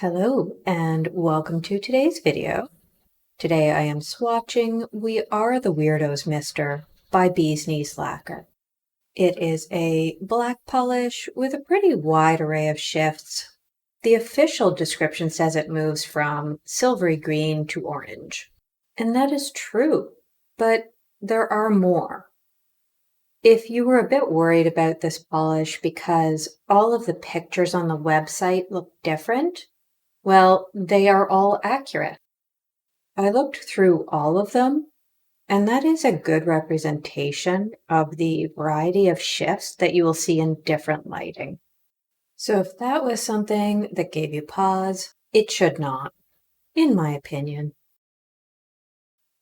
Hello and welcome to today's video. Today I am swatching We Are the Weirdos Mister by Bee's Knees Lacquer. It is a black polish with a pretty wide array of shifts. The official description says it moves from silvery green to orange. And that is true, but there are more. If you were a bit worried about this polish because all of the pictures on the website look different, well, they are all accurate. I looked through all of them, and that is a good representation of the variety of shifts that you will see in different lighting. So if that was something that gave you pause, it should not, in my opinion.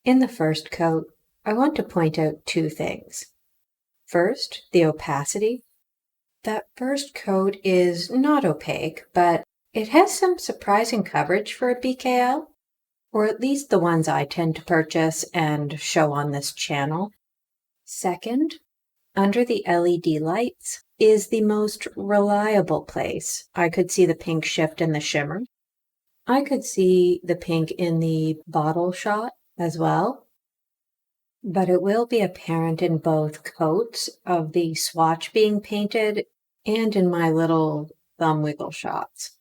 In the first coat, I want to point out two things. First, the opacity. That first coat is not opaque, but it has some surprising coverage for a BKL, or at least the ones I tend to purchase and show on this channel. Second, under the LED lights is the most reliable place I could see the pink shift in the shimmer. I could see the pink in the bottle shot as well, but it will be apparent in both coats of the swatch being painted and in my little thumb wiggle shots.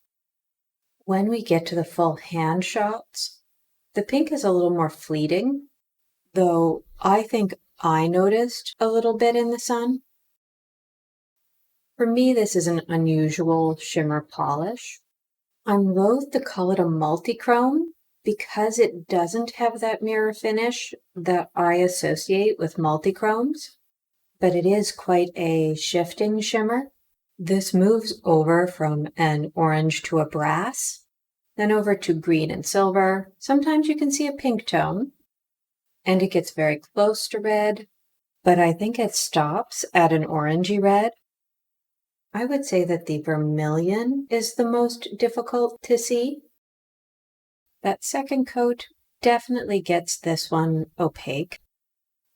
When we get to the full hand shots, the pink is a little more fleeting, though I think I noticed a little bit in the sun. For me, this is an unusual shimmer polish. I'm loath to call it a multi-chrome because it doesn't have that mirror finish that I associate with multi-chromes, but it is quite a shifting shimmer. This moves over from an orange to a brass, then over to green and silver. Sometimes you can see a pink tone, and it gets very close to red, but I think it stops at an orangey red. I would say that the vermilion is the most difficult to see. That second coat definitely gets this one opaque,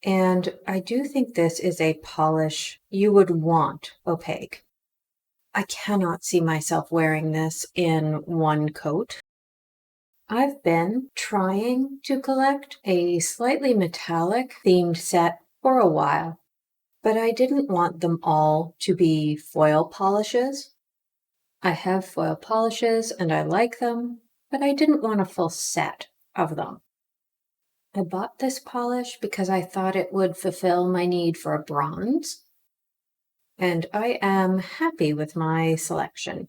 and I do think this is a polish you would want opaque. I cannot see myself wearing this in one coat. I've been trying to collect a slightly metallic themed set for a while, but I didn't want them all to be foil polishes. I have foil polishes and I like them, but I didn't want a full set of them. I bought this polish because I thought it would fulfill my need for a bronze, and I am happy with my selection.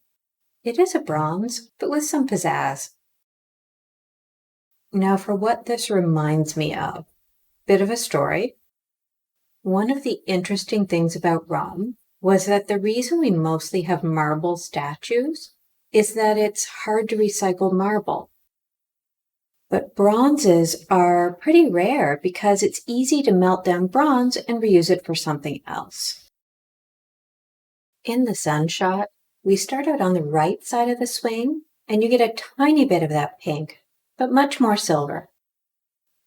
It is a bronze, but with some pizzazz. Now for what this reminds me of. Bit of a story. One of the interesting things about Rome was that the reason we mostly have marble statues is that it's hard to recycle marble. But bronzes are pretty rare because it's easy to melt down bronze and reuse it for something else. In the sun shot, we start out on the right side of the swing, and you get a tiny bit of that pink, but much more silver.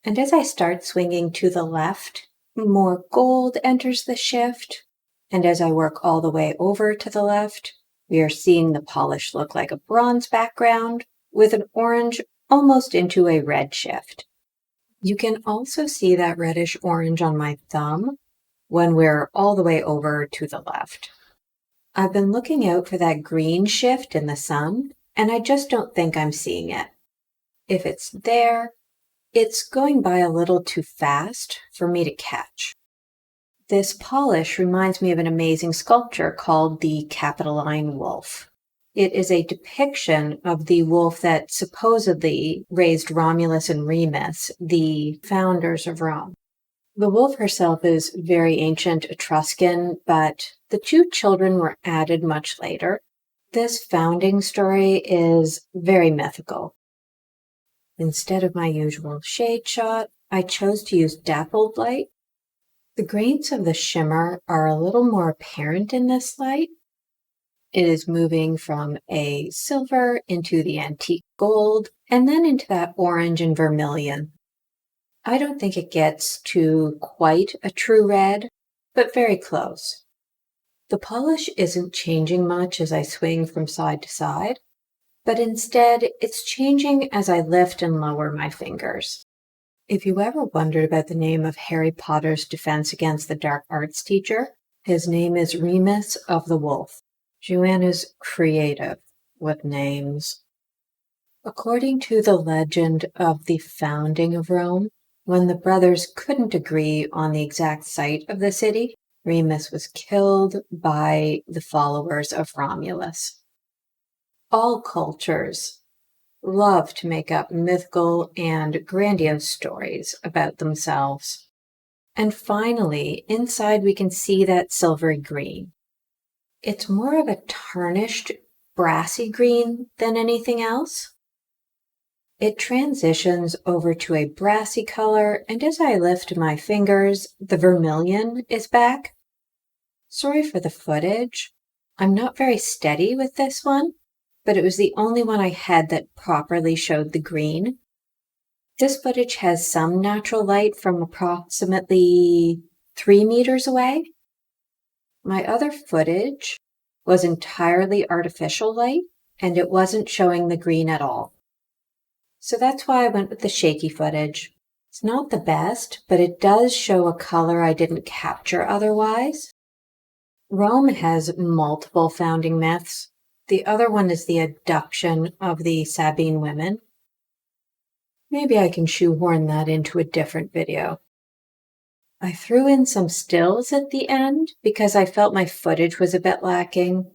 And as I start swinging to the left, more gold enters the shift, and as I work all the way over to the left, we are seeing the polish look like a bronze background with an orange almost into a red shift. You can also see that reddish orange on my thumb when we're all the way over to the left. I've been looking out for that green shift in the sun, and I just don't think I'm seeing it. If it's there, it's going by a little too fast for me to catch. This polish reminds me of an amazing sculpture called the Capitoline Wolf. It is a depiction of the wolf that supposedly raised Romulus and Remus, the founders of Rome. The wolf herself is very ancient Etruscan, but the two children were added much later. This founding story is very mythical. Instead of my usual shade shot, I chose to use dappled light. The grains of the shimmer are a little more apparent in this light. It is moving from a silver into the antique gold, and then into that orange and vermilion. I don't think it gets to quite a true red, but very close. The polish isn't changing much as I swing from side to side, but instead it's changing as I lift and lower my fingers. If you ever wondered about the name of Harry Potter's defense against the dark arts teacher, his name is Remus of the Wolf. Joanna's creative with names. According to the legend of the founding of Rome, when the brothers couldn't agree on the exact site of the city, Remus was killed by the followers of Romulus. All cultures love to make up mythical and grandiose stories about themselves. And finally, inside we can see that silvery green. It's more of a tarnished, brassy green than anything else. It transitions over to a brassy color, and as I lift my fingers, the vermilion is back. Sorry for the footage. I'm not very steady with this one, but it was the only one I had that properly showed the green. This footage has some natural light from approximately 3 meters away. My other footage was entirely artificial light, and it wasn't showing the green at all. So that's why I went with the shaky footage. It's not the best, but it does show a color I didn't capture otherwise. Rome has multiple founding myths. The other one is the abduction of the Sabine women. Maybe I can shoehorn that into a different video. I threw in some stills at the end because I felt my footage was a bit lacking.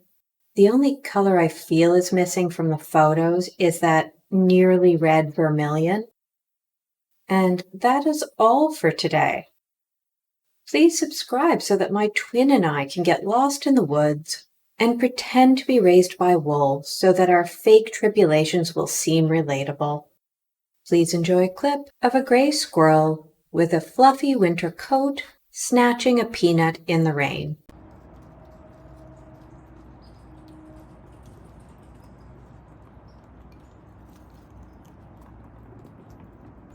The only color I feel is missing from the photos is that nearly red vermilion. And that is all for today. Please subscribe so that my twin and I can get lost in the woods and pretend to be raised by wolves so that our fake tribulations will seem relatable. Please enjoy a clip of a gray squirrel with a fluffy winter coat snatching a peanut in the rain.